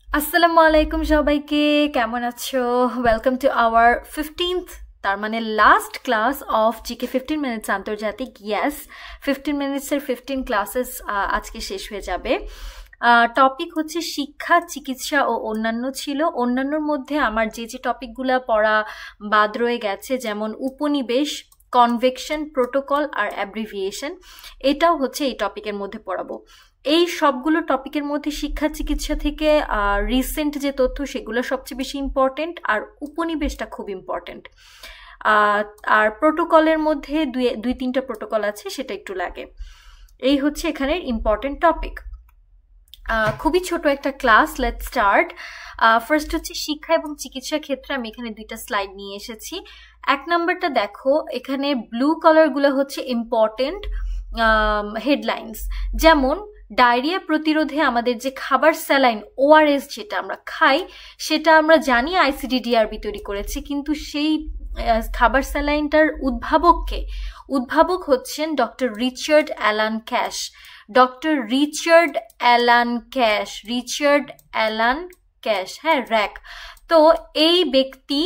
আসসালামু আলাইকুম সবাইকে, কেমন আছো? ওয়েলকাম টু আওয়ার 15th, তার মানে last class of GK 15 minutes আন্তর্জাতিক। ইয়েস, 15 মিনিটসের 15 ক্লাসেস আজকে শেষ হয়ে যাবে। টপিক হচ্ছে শিক্ষা, চিকিৎসা ও অন্যান্য ছিল। অন্যান্যর মধ্যে আমার যে যে টপিকগুলো পড়া বাদ রয়ে গেছে, যেমন উপনিবেশ, কনভেকশন, প্রোটোকল আর অ্যাব্রিভিয়েশন, এটাও হচ্ছে এই টপিকের মধ্যে পড়াবো। এই সবগুলো টপিকের মধ্যে শিক্ষা চিকিৎসা থেকে রিসেন্ট যে তথ্য সেগুলো সবচেয়ে বেশি ইম্পর্টেন্ট, আর উপনিবেশটা খুব ইম্পর্টেন্ট। আর প্রোটোকলের মধ্যে দুই তিনটা প্রোটোকল আছে, সেটা একটু লাগে। এই হচ্ছে এখানের ইম্পর্টেন্ট টপিক। খুবই ছোট একটা ক্লাস, লেটস স্টার্ট। ফার্স্ট হচ্ছে শিক্ষা এবং চিকিৎসা ক্ষেত্রে আমি এখানে দুইটা স্লাইড নিয়ে এসেছি। এক নাম্বারটা দেখো, এখানে ব্লু কালারগুলো হচ্ছে ইম্পর্টেন্ট হেডলাইন্স। যেমন ডায়রিয়া প্রতিরোধে আমাদের যে খাবার স্যালাইন ওআরএস যেটা আমরা খাই, সেটা আমরা জানি আইসিডিডিআরবি তৈরি করেছে, কিন্তু সেই খাবার স্যালাইনটার উদ্ভাবক হচ্ছেন ডক্টর রিচার্ড অ্যালান ক্যাশ। হ্যাঁ, র্যাক। তো এই ব্যক্তি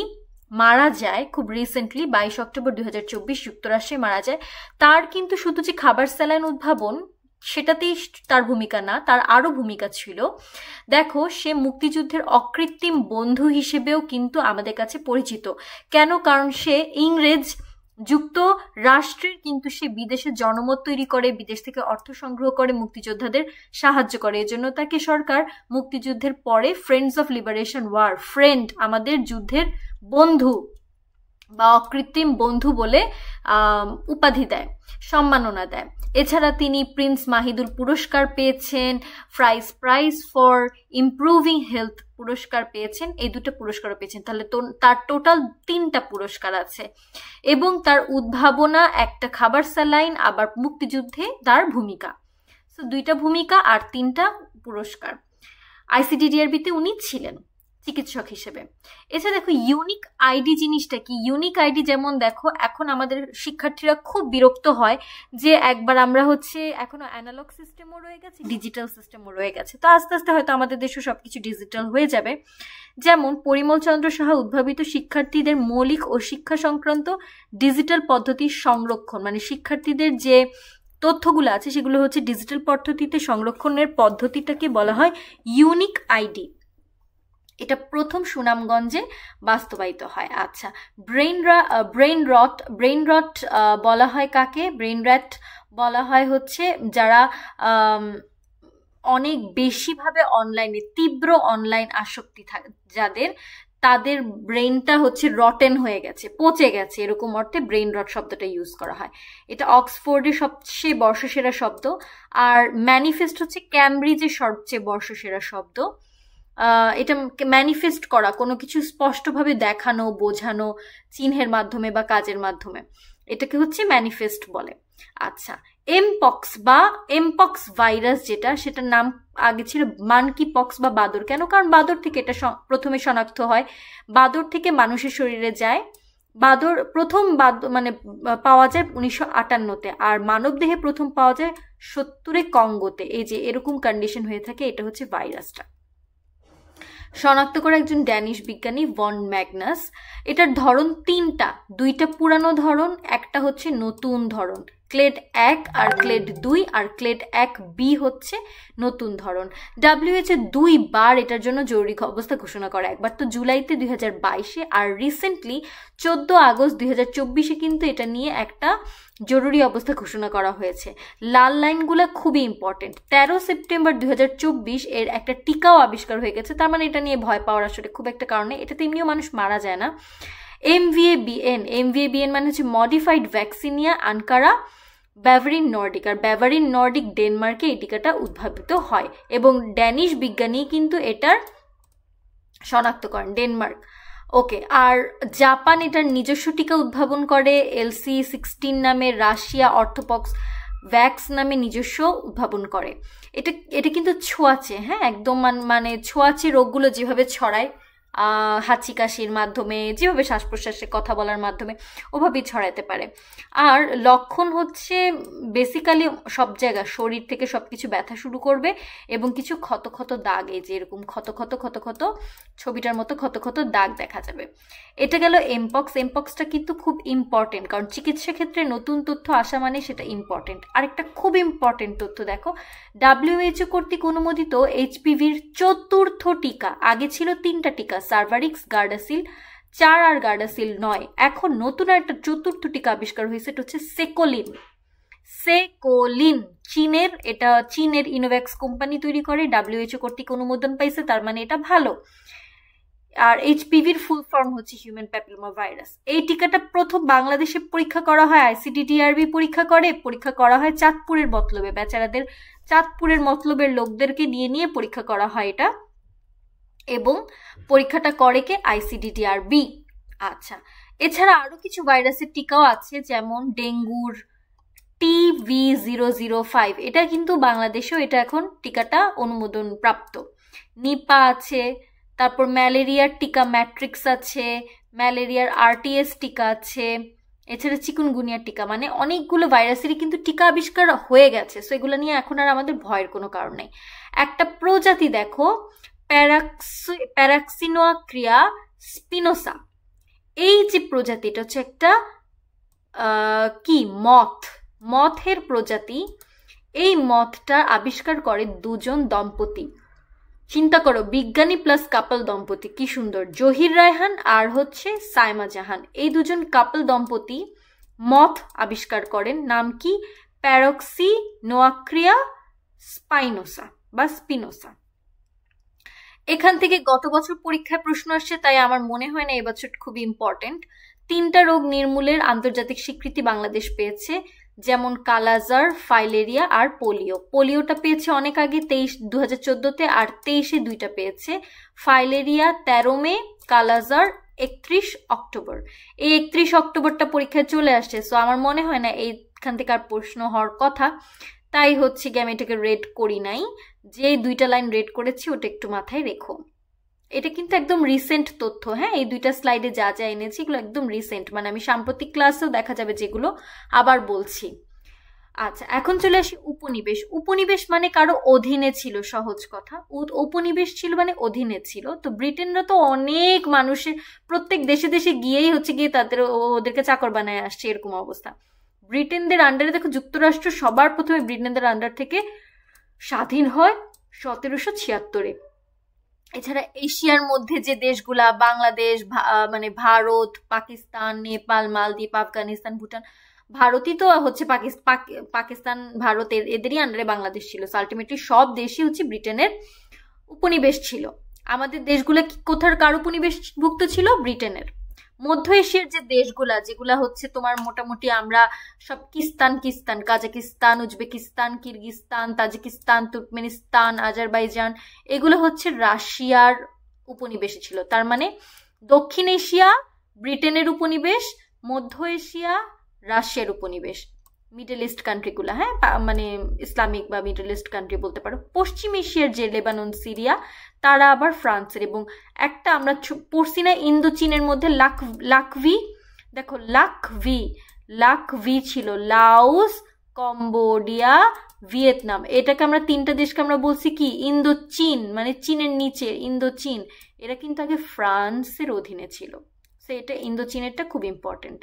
মারা যায় খুব রিসেন্টলি, 22 অক্টোবর 2024 যুক্তরাষ্ট্রে মারা যায়। তার কিন্তু শুধু যে খাবার স্যালাইন উদ্ভাবন সেটাতেই তার ভূমিকা না, তার আরো ভূমিকা ছিল। দেখো, সে মুক্তিযুদ্ধের অকৃত্রিম বন্ধু হিসেবেও কিন্তু আমাদের কাছে পরিচিত। কেন? কারণ সে ইংরেজ যুক্তরাষ্ট্রের কিন্তু সে বিদেশে জনমত তৈরি করে, বিদেশ থেকে অর্থ সংগ্রহ করে, মুক্তিযোদ্ধাদের সাহায্য করে। এজন্য তাকে সরকার মুক্তিযুদ্ধের পরে friends of liberation war, friend আমাদের যুদ্ধের বন্ধু বা অকৃত্রিম বন্ধু বলে উপাধি দেয়, সম্মাননা দেয়। এছাড়া তিনি প্রিন্স মাহিদুর পুরস্কার পেয়েছেন, প্রাইজ ফর ইমপ্রুভিং হেলথ পুরস্কার পেয়েছেন, এই দুটো পুরস্কারও পেয়েছেন। তাহলে তার টোটাল 3টা পুরস্কার আছে। এবং তার উদ্ভাবনা, একটা খাবার স্যালাইন, আবার মুক্তিযুদ্ধে তার ভূমিকা, সো 2টা ভূমিকা আর 3টা পুরস্কার। আইসিডিডিআরবিতে উনি ছিলেন চিকিৎসক হিসেবে। এছাড়া দেখো ইউনিক আইডি জিনিসটা কি। ইউনিক আইডি যেমন দেখো, এখন আমাদের শিক্ষার্থীরা খুব বিরক্ত হয় যে একবার আমরা হচ্ছে এখনো অ্যানালগ সিস্টেমও রয়ে গেছে, ডিজিটাল সিস্টেমও রয়ে গেছে। তো আস্তে আস্তে হয়তো আমাদের দেশে সবকিছু ডিজিটাল হয়ে যাবে। যেমন পরিমল চন্দ্র সাহা উদ্ভাবিত শিক্ষার্থীদের মৌলিক ও শিক্ষা সংক্রান্ত ডিজিটাল পদ্ধতির সংরক্ষণ, মানে শিক্ষার্থীদের যে তথ্যগুলো আছে সেগুলো হচ্ছে ডিজিটাল পদ্ধতিতে সংরক্ষণের পদ্ধতিটাকে বলা হয় ইউনিক আইডি। এটা প্রথম সুনামগঞ্জে বাস্তবায়িত হয়। আচ্ছা, ব্রেইন রট বলা হয় কাকে? ব্রেইন রট বলা হয় হচ্ছে যারা অনেক বেশিভাবে অনলাইনে, তীব্র অনলাইন আসক্তি থাকে যাদের, তাদের ব্রেইনটা হচ্ছে রটেন হয়ে গেছে, পচে গেছে, এরকম অর্থে ব্রেইন রট শব্দটা ইউজ করা হয়। এটা অক্সফোর্ডের সবচেয়ে বর্ষসেরা শব্দ, আর ম্যানিফেস্ট হচ্ছে ক্যামব্রিজের সবচেয়ে বর্ষসেরা শব্দ। এটা ম্যানিফেস্ট করা, কোনো কিছু স্পষ্টভাবে দেখানো, বোঝানো, চিহ্নের মাধ্যমে বা কাজের মাধ্যমে, এটাকে হচ্ছে ম্যানিফেস্ট বলে। আচ্ছা, এমপক্স ভাইরাস যেটা, সেটার নাম আগে ছিল মানকি পক্স বা বাদর। কেন? কারণ বাদর থেকে এটা প্রথমে শনাক্ত হয়, বাদর থেকে মানুষের শরীরে যায়। প্রথম মানে পাওয়া যায় 1958-তে, আর মানব দেহে প্রথম পাওয়া যায় 70-এ কঙ্গোতে। এই যে এরকম কন্ডিশন হয়ে থাকে, এটা হচ্ছে ভাইরাসটা। শনাক্ত করা একজন ড্যানিশ বিজ্ঞানী ভন ম্যাগনাস। এটার ধরন 3টা, 2টা পুরানো ধরন, একটা হচ্ছে নতুন ধরন, ক্লেড 1 আর ক্লেড 2, আর ক্লেড 1B হচ্ছে নতুন ধরন। WHO 2 বার এটার জন্য জরুরি অবস্থা ঘোষণা করা, একবার তো জুলাইতে 2022-এ, আর রিসেন্টলি 14 আগস্ট 2024-এ কিন্তু এটা নিয়ে একটা জরুরি অবস্থা ঘোষণা করা হয়েছে। লাল লাইনগুলো খুবই ইম্পর্টেন্ট। 13 সেপ্টেম্বর 2024 এর একটা টিকাও আবিষ্কার হয়ে গেছে, তার মানে এটা নিয়ে ভয় পাওয়ার আসলে খুব একটা কারণে, এটাতে এমনিও মানুষ মারা যায় না। এমভিএবিএন মানে হচ্ছে মডিফাইড ভ্যাকসিনিয়া আনকারা ব্যাভারিন নর্ডিক, আর ব্যাভারিন নর্ডিক ডেনমার্কে এই টিকাটা উদ্ভাবিত হয়, এবং ড্যানিশ বিজ্ঞানী কিন্তু এটার শনাক্ত করেন, ডেনমার্ক। ওকে, আর জাপান এটার নিজস্ব টিকা উদ্ভাবন করে LC16 নামে, রাশিয়া অর্থোপক্স ভ্যাক্স নামে নিজস্ব উদ্ভাবন করে। এটা কিন্তু ছোঁয়াচে, হ্যাঁ, একদম মানে ছোঁয়াচে রোগগুলো যেভাবে ছড়ায় হাঁচি কাশির মাধ্যমে, যেভাবে শ্বাস প্রশ্বাসে কথা বলার মাধ্যমে ওভাবেই ছড়াতে পারে। আর লক্ষণ হচ্ছে বেসিক্যালি সব জায়গা শরীর থেকে সব কিছু ব্যথা শুরু করবে এবং কিছু ক্ষত ক্ষত দাগ, এই যে এরকম ক্ষত ক্ষত ক্ষত ক্ষত ছবিটার মতো ক্ষত ক্ষত দাগ দেখা যাবে। এটা গেল এমপক্স। এমপক্সটা কিন্তু খুব ইম্পর্টেন্ট, কারণ চিকিৎসা ক্ষেত্রে নতুন তথ্য আসা মানে সেটা ইম্পর্টেন্ট। আরেকটা খুব ইম্পর্টেন্ট তথ্য দেখো, WHO কর্তৃক অনুমোদিত এইচপিভির 4র্থ টিকা, আগে ছিল 3টা টিকা, সার্ভারিক্স, গার্ডাসিল 4 আর গার্ডাসিল 9, এখন নতুন একটা 4র্থ টিকা আবিষ্কার হয়েছে, এটা হচ্ছে সেকোলিন। সেকোলিন চীনের, এটা চীনের ইনোভ্যাক্স কোম্পানি তৈরি করে, WHO কর্তৃক অনুমোদন পাইছে, তার মানে এটা ভালো। আর এইচপিভির ফুল ফর্ম হচ্ছে হিউম্যান প্যাপিলোমা ভাইরাস। এই টিকাটা প্রথম বাংলাদেশে পরীক্ষা করা হয়, আইসিডিডিআরবি পরীক্ষা করা হয় চাঁদপুরের মতলবে, বেচারাদের চাঁদপুরের মতলবের লোকদেরকে নিয়ে নিয়ে পরীক্ষা করা হয় এটা, এবং পরীক্ষাটা করে কে? আইসিডিডিআরবি। আচ্ছা, এছাড়া আরো কিছু ভাইরাসের টিকাও আছে, যেমন ডেঙ্গুর TV005, এটা কিন্তু বাংলাদেশেও এটা এখন টিকাটা অনুমোদন প্রাপ্ত। নিপা আছে, তারপর ম্যালেরিয়ার টিকা ম্যাট্রিক্স আছে, ম্যালেরিয়ার আরটিএস টিকা আছে, এছাড়া চিকুনগুনিয়ার টিকা, মানে অনেকগুলো ভাইরাসেরই কিন্তু টিকা আবিষ্কার হয়ে গেছে। সো এগুলো নিয়ে এখন আর আমাদের ভয়ের কোনো কারণ নেই। একটা প্রজাতি দেখো, প্যারাক্সিনোয়াক্রিয়া স্পিনোসা, এই যে প্রজাতিটা হচ্ছে একটা কি মথের প্রজাতি। এই মথটা আবিষ্কার করে 2জন দম্পতি। চিন্তা করো, বিজ্ঞানী প্লাস কাপল দম্পতি, কি সুন্দর, জহির রায়হান আর হচ্ছে সাইমা জাহান, এই 2জন কাপল দম্পতি মথ আবিষ্কার করেন। নাম কি? প্যারক্সিনোয়াক্রিয়া স্পিনোসা। এখান থেকে গত বছর পরীক্ষায় প্রশ্ন আসছে, তাই আমার মনে হয় না এবছর খুব ইম্পর্টেন্ট। 3টা রোগ নির্মূলের আন্তর্জাতিক স্বীকৃতি বাংলাদেশ পেয়েছে, যেমন কালাজার, ফাইলেরিয়া আর পোলিও। পোলিওটা পেয়েছে অনেক আগে, 2014-তে, আর 23-এ 2টা পেয়েছে। ফাইলেরিয়া 13 মে, কালাজার 31 অক্টোবর। এই 31 অক্টোবরটা পরীক্ষায় চলে আসছে, সো আমার মনে হয় না এইখান থেকে আর প্রশ্ন হওয়ার কথা, তাই হচ্ছে কি আমি এটাকে রেড করি নাই। যে 2টা লাইন রেড করেছি ওটা একটু মাথায় রেখো। এটা কিন্তু একদম রিসেন্ট তথ্য, হ্যাঁ, এই 2টা স্লাইডে যা যা এনেছি এগুলো একদম রিসেন্ট, মানে আমি সাম্প্রতিক ক্লাসেও দেখা যাবে যেগুলো আবার বলছি। আচ্ছা, এখন চলে আসি উপনিবেশ। উপনিবেশ মানে কারো অধীনে ছিল, সহজ কথা। উপনিবেশ ছিল মানে অধীনে ছিল। তো ব্রিটেনরা তো অনেক মানুষের, প্রত্যেক দেশে দেশে গিয়েই হচ্ছে গিয়ে তাদের ওদেরকে চাকর বানায় আসছে, এরকম অবস্থা। ব্রিটেনদের আন্ডারে দেখো, যুক্তরাষ্ট্র সবার প্রথমে ব্রিটেনদের আন্ডার থেকে স্বাধীন হয় 1776-এ। এছাড়া এশিয়ার মধ্যে যে দেশগুলা, বাংলাদেশ, মানে ভারত, পাকিস্তান, নেপাল, মালদ্বীপ, আফগানিস্তান, ভুটান, ভারতই তো হচ্ছে পাকিস্তান, ভারতের এদেরই আন্ডারে বাংলাদেশ ছিল। আলটিমেটলি সব দেশই হচ্ছে ব্রিটেনের উপনিবেশ ছিল। আমাদের দেশগুলা কোথার কার উপনিবেশভুক্ত ছিল? ব্রিটেনের। মধ্য এশিয়ার যে দেশগুলা, যেগুলা হচ্ছে তোমার মোটামুটি আমরা সব কিস্তান, Kazakhstan, Uzbekistan, Kyrgyzstan, Tajikistan, Turkmenistan, Azerbaijan, এগুলো হচ্ছে রাশিয়ার উপনিবেশে ছিল। তার মানে দক্ষিণ এশিয়া ব্রিটেনের উপনিবেশ, মধ্য এশিয়া রাশিয়ার উপনিবেশ, মিডল ইস্ট কান্ট্রিগুলা, হ্যাঁ, মানে ইসলামিক বা মিডল ইস্ট কান্ট্রি বলতে পারো। পশ্চিম এশিয়ার যে লেবানন, সিরিয়া, তারা আবার ফ্রান্সের। এবং একটা আমরা পড়ছি না ইন্দো চীনের মধ্যে লাকভি, দেখো লাকভি ছিল, লাওস, কম্বোডিয়া, ভিয়েতনাম। এটাকে আমরা 3টা দেশকে আমরা বলছি কি? ইন্দো চীন, মানে চীনের নিচে ইন্দো চীন। এরা কিন্তু আগে ফ্রান্সের অধীনে ছিল। সো এটা ইন্দো চীনেরটা খুব ইম্পর্টেন্ট।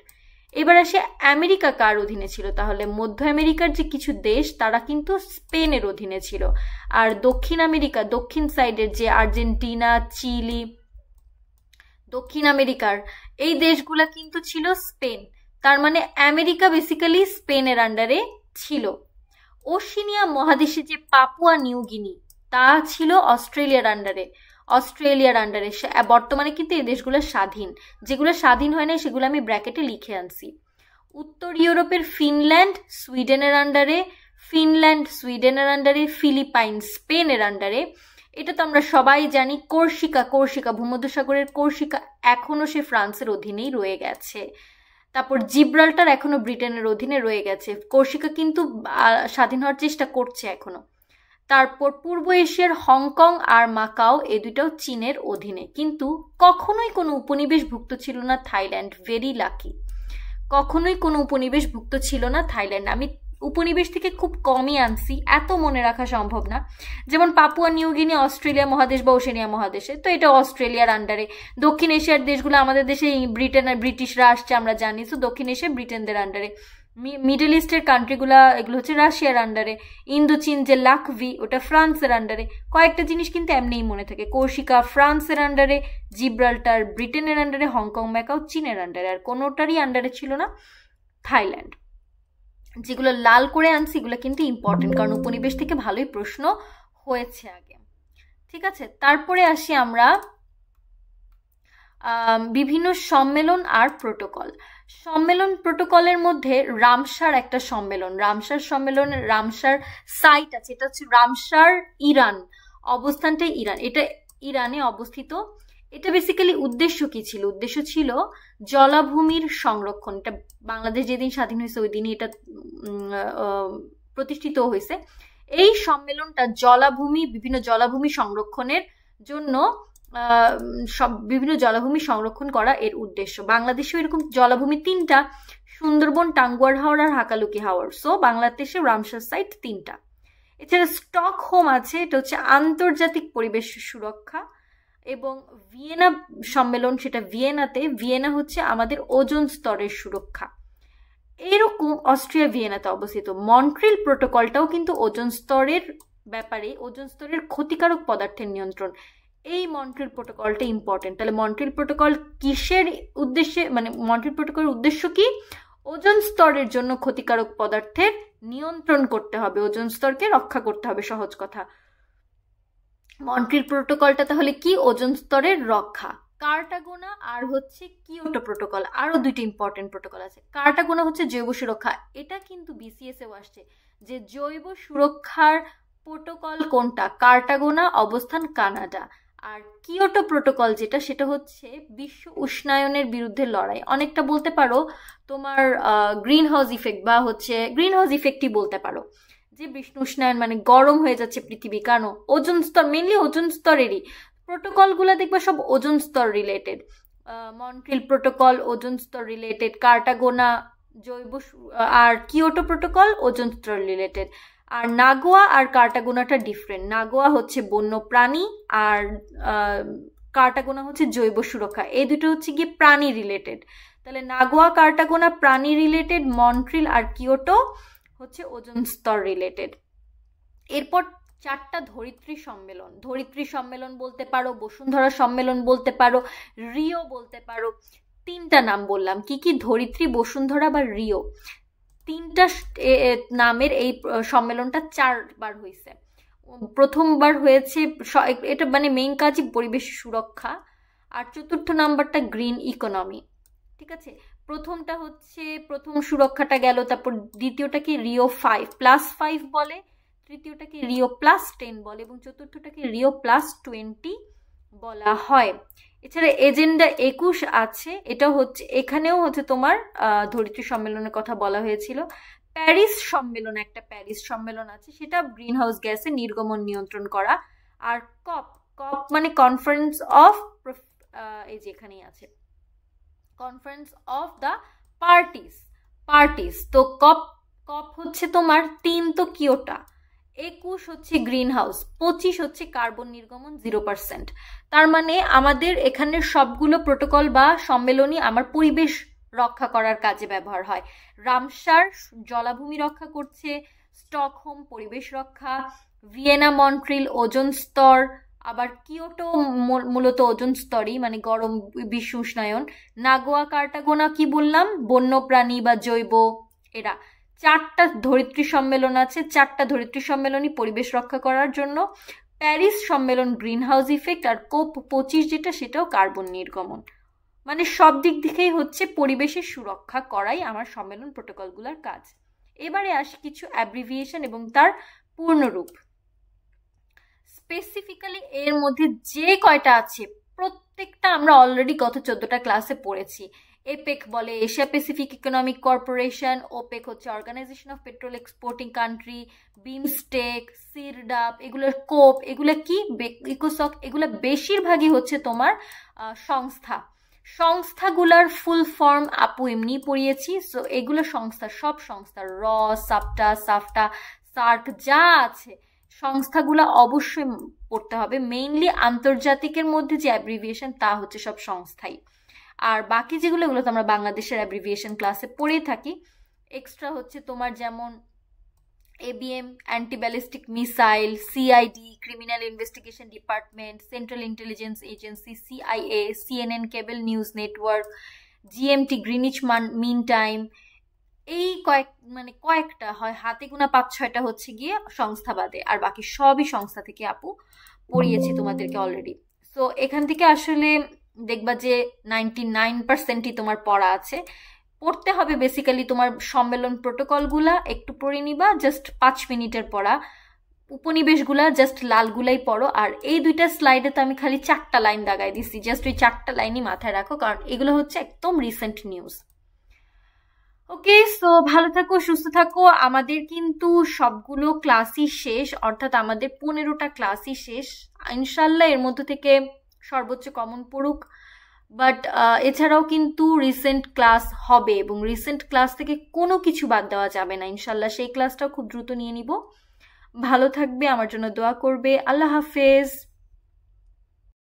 এবার আসে আমেরিকা কার অধীনে ছিল? তাহলে মধ্য আমেরিকার যে কিছু দেশ, তারা কিন্তু স্পেনের অধীনে ছিল। আর দক্ষিণ আমেরিকা, দক্ষিণ সাইডের যে আর্জেন্টিনা, চিলি, দক্ষিণ আমেরিকার এই দেশগুলা কিন্তু ছিল স্পেন। তার মানে আমেরিকা বেসিক্যালি স্পেনের আন্ডারে ছিল। ওশিনিয়া মহাদেশে যে পাপুয়া নিউ গিনি, তা ছিল অস্ট্রেলিয়ার আন্ডারে। বর্তমানে কিন্তু এই দেশগুলো স্বাধীন। যেগুলো স্বাধীন হয় না সেগুলো আমি ব্র্যাকেটে লিখে আনছি। উত্তর ইউরোপের ফিনল্যান্ড সুইডেনের আন্ডারে, ফিলিপাইন স্পেনের আন্ডারে। এটা তো আমরা সবাই জানি। কোর্সিকা, ভূমধ্যসাগরের কোর্সিকা এখনো সে ফ্রান্সের অধীনেই রয়ে গেছে। তারপর জিব্রাল্টার এখনো ব্রিটেনের অধীনে রয়ে গেছে। কোর্সিকা কিন্তু স্বাধীন হওয়ার চেষ্টা করছে এখনো। তারপর পূর্ব এশিয়ার হংকং আর মাকাও এই দুটাও চীনের অধীনে, কিন্তু কখনোই কোনো উপনিবেশভুক্ত ছিল না থাইল্যান্ড। ভেরি লাকি, কখনোই কোনো উপনিবেশভুক্ত ছিল না থাইল্যান্ড। আমি উপনিবেশ থেকে খুব কমই আনছি, এত মনে রাখা সম্ভব না। যেমন পাপুয়া নিউগিনি অস্ট্রেলিয়া মহাদেশ বা ওশেনিয়া মহাদেশে, তো এটা অস্ট্রেলিয়ার আন্ডারে। দক্ষিণ এশিয়ার দেশগুলো আমাদের দেশে ব্রিটেন আর ব্রিটিশরা আসছে আমরা জানি, তো দক্ষিণ এশিয়া ব্রিটেনদের আন্ডারে। মিডল ইস্টের কান্ট্রিগুলা এগুলো হচ্ছে রাশিয়ার আন্ডারে। ইন্দো চীন যে লাকভি ওটা ফ্রান্সের আন্ডারে। কয়েকটা জিনিস কিন্তু এমনিই মনে থাকে, কোর্সিকা ফ্রান্সের আন্ডারে, জিব্রাল্টার ব্রিটেনের আন্ডারে, হংকং ম্যাকাও চীনের আন্ডারে, আর কোনোটারই আন্ডারে ছিল না থাইল্যান্ড। যেগুলো লাল করে আনছি এগুলো কিন্তু ইম্পর্টেন্ট, কারণ উপনিবেশ থেকে ভালোই প্রশ্ন হয়েছে আগে। ঠিক আছে, তারপরে আসি আমরা বিভিন্ন সম্মেলন আর প্রোটোকল। সম্মেলন প্রোটোকলের মধ্যে রামসার একটা সম্মেলন, রামসার সম্মেলন, রামসার সাইট আছে, এটা হচ্ছে রামসার ইরান, অবস্থানটা ইরান, এটা ইরানে অবস্থিত। এটা বেসিক্যালি উদ্দেশ্য কি ছিল? উদ্দেশ্য ছিল জলাভূমির সংরক্ষণ। এটা বাংলাদেশ যেদিন স্বাধীন হয়েছে ওই দিনই এটা প্রতিষ্ঠিত হয়েছে। এই সম্মেলনটা জলাভূমি, বিভিন্ন জলাভূমি সংরক্ষণের জন্য, সব বিভিন্ন জলাভূমি সংরক্ষণ করা এর উদ্দেশ্য। বাংলাদেশেও এরকম জলাভূমি 3টা, সুন্দরবন, টাঙ্গুয়ার হাওর আর হাকালুকি হাওর। সো বাংলাদেশে রামসার সাইট 3টা। এছাড়া স্টকহোম আছে, এটা হচ্ছে আন্তর্জাতিক পরিবেশ সুরক্ষা। এবং ভিয়েনা সম্মেলন, সেটা ভিয়েনাতে। ভিয়েনা হচ্ছে আমাদের ওজোন স্তরের সুরক্ষা। এরকম অস্ট্রিয়া ভিয়েনাতে অবস্থিত। মন্ট্রিল প্রোটোকলটাও কিন্তু ওজোন স্তরের ব্যাপারে, ওজোন স্তরের ক্ষতিকারক পদার্থের নিয়ন্ত্রণ। এই মন্ট্রিল প্রোটোকলটা ইম্পর্টেন্ট। তাহলে মন্ট্রিল প্রোটোকল কিসের উদ্দেশ্যে, মানে মন্ট্রিল প্রোটোকলের উদ্দেশ্য কি? ওজোন স্তরের জন্য ক্ষতিকারক পদার্থের নিয়ন্ত্রণ করতে হবে, ওজোন স্তরকে রক্ষা করতে হবে, সহজ কথা। মন্ট্রিল প্রোটোকলটা তাহলে কি? ওজোন স্তরের রক্ষা। কার্টাগোনা আর হচ্ছে কিয়োটো প্রোটোকল, আরো 2টি ইম্পর্টেন্ট প্রোটোকল আছে। কার্টাগোনা হচ্ছে জৈব সুরক্ষা, এটা কিন্তু বিসিএস এও আসছে যে জৈব সুরক্ষার প্রোটোকল কোনটা? কার্টাগোনা, অবস্থান কানাডা। আর কিয়োটো প্রোটোকল যেটা, সেটা হচ্ছে বিশ্ব উষ্ণায়নের বিরুদ্ধে লড়াই। অনেকটা বলতে পারো তোমার গ্রিন হাউস ইফেক্ট, বা হচ্ছে গ্রিন হাউস ইফেক্টই বলতে পারো, যে বিশ্ব উষ্ণায়ন মানে গরম হয়ে যাচ্ছে পৃথিবী। কেন? ওজোন স্তর, মেনলি ওজোন স্তরেরই প্রোটোকলগুলো দেখবা সব ওজোন স্তর রিলেটেড। মন্ট্রিল প্রোটোকল ওজোন স্তর রিলেটেড, কার্টাগোনা জৈব, আর কিয়োটো প্রোটোকল ওজোন স্তর রিলেটেড। আর নাগোয়া আর কার্টাগোনাটা ডিফারেন্ট। নাগোয়া হচ্ছে বন্য প্রাণী, আর কার্টাগোনা হচ্ছে জৈব সুরক্ষা। এই দুটো হচ্ছে গিয়ে প্রাণী রিলেটেড। তাহলে নাগোয়া কার্টাগোনা প্রাণী রিলেটেড, মন্ট্রিল আর কিয়োটো হচ্ছে ওজোন স্তর রিলেটেড। এরপর 4টা ধরিত্রী সম্মেলন। ধরিত্রী সম্মেলন বলতে পারো, বসুন্ধরা সম্মেলন বলতে পারো, রিও বলতে পারো। 3টা নাম বললাম, কি কি? ধরিত্রী, বসুন্ধরা বা রিও। 3টা নামের এই সম্মেলনটা 4বার হয়েছে। প্রথমবার হয়েছে, এটা মানে মেইন কাজই পরিবেশ সুরক্ষা। আর 4র্থ নাম্বারটা গ্রিন ইকোনমি। ঠিক আছে, প্রথমটা হচ্ছে প্রথম সুরক্ষাটা গেল, তারপর দ্বিতীয়টাকে রিও 5+5 বলে, তৃতীয়টাকে রিও +10 বলে, এবং চতুর্থটাকে রিও +20 বলা হয়। এছাড়া এজেন্ডা 21 আছে, এটা হচ্ছে, এখানেও হচ্ছে তোমার ধরিত্রী সম্মেলনের কথা বলা হয়েছিল। প্যারিস সম্মেলন, একটা প্যারিস সম্মেলন আছে, সেটা গ্রিন হাউস গ্যাসের নির্গমন নিয়ন্ত্রণ করা। আর কপ, কপ মানে কনফারেন্স অফ, এই যে এখানেই আছে, কনফারেন্স অফ দ্য পার্টিস। তো কপ হচ্ছে তোমার 3 তো কিয়োটা, 21 হচ্ছে গ্রিন হাউস, 25 হচ্ছে কার্বন নির্গমন 0%। তার মানে আমাদের এখানের সবগুলো প্রোটোকল বা সম্মেলনই আমার পরিবেশ রক্ষা করার কাজে ব্যবহার হয়। রামসার জলাভূমি রক্ষা করছে, স্টকহোম পরিবেশ রক্ষা, ভিয়েনা মন্ট্রিল ওজোন স্তর, আবার কিয়োটো মূলত ওজোন স্তরই, মানে গরম বিশ্ব উষ্ণায়ন। নাগোয়া কার্টাগোনা কি বললাম? বন্যপ্রাণী বা জৈব। এরা 4টা ধরিত্রী সম্মেলন আছে, 4টা ধরিত্রী সম্মেলনই পরিবেশ রক্ষা করার জন্য। প্যারিস সম্মেলন গ্রিন হাউস ইফেক্ট, আর কোপ 25 যেটা, সেটাও কার্বন নির্গমন। মানে সব দিক থেকেই হচ্ছে পরিবেশের সুরক্ষা করাই আমার সম্মেলন প্রোটোকলগুলোর কাজ। এবারে আসি কিছু অ্যাব্রিভিয়েশন এবং তার পূর্ণরূপ। স্পেসিফিক্যালি এর মধ্যে যে কয়টা আছে প্রত্যেকটা আমরা অলরেডি গত 14টা ক্লাসে পড়েছি। এপেক বলে Asia Pacific economic corporation, OPEC হচ্ছে organisation of petroleum exporting country, BIMSTEC, CIRDAP, এগুলোর কোপ, এগুলো কি ইকোসক, এগুলো বেশিরভাগই হচ্ছে তোমার সংস্থা। সংস্থাগুলার ফুল ফর্ম আপু এমনি পড়িয়েছি। সো এগুলো সংস্থা, সব সংস্থা, সাপটা, সাফটা, সার্ক যা আছে সংস্থাগুলা অবশ্যই পড়তে হবে। মেইনলি আন্তর্জাতিকের মধ্যে যে অ্যাব্রিভিয়েশন তা হচ্ছে সব সংস্থাই। আর বাকি যেগুলো, এগুলো তো আমরা বাংলাদেশের অ্যাব্রিভিয়েশন ক্লাসে পড়েই থাকি। এক্সট্রা হচ্ছে তোমার যেমন ABM, anti ballistic missile, CID, criminal investigation department, central intelligence agency, CIA, CNN cable news network, GMT Greenwich mean time, এই কয়েকটা হয় হাতে গোনা 5-6টা হচ্ছে গিয়ে সংস্থাবাদে, আর বাকি সবই সংস্থা থেকে আপু পড়িয়েছি তোমাদেরকে অলরেডি। সো এখান থেকে আসলে দেখবা যে 99%ই তোমার পড়া আছে। পড়তে হবে বেসিক্যালি তোমার সম্মেলন প্রোটোকলগুলা একটু পড়ে নিবা, জাস্ট 5 মিনিটের পড়া। উপনিবেশগুলা জাস্ট লালগুলাই পড়ো। আর এই 2টা স্লাইডে তো আমি খালি 4টা লাইন দাগাই দিচ্ছি, জাস্ট ওই 4টা লাইনই মাথায় রাখো, কারণ এগুলো হচ্ছে একদম রিসেন্ট নিউজ। ওকে, সো ভালো থাকো, সুস্থ থাকো। আমাদের কিন্তু সবগুলো ক্লাসই শেষ, অর্থাৎ আমাদের 15টা ক্লাসই শেষ। ইনশাল্লাহ এর মধ্যে থেকে সর্বোচ্চ কমন পড়ুক, বাট এছাড়াও কিন্তু রিসেন্ট ক্লাস হবে, এবং রিসেন্ট ক্লাস থেকে কোনো কিছু বাদ দেওয়া যাবে না ইনশাল্লাহ। সেই ক্লাসটাও খুব দ্রুত নিয়ে নিব। ভালো থাকবে, আমার জন্য দোয়া করবে। আল্লাহ হাফেজ।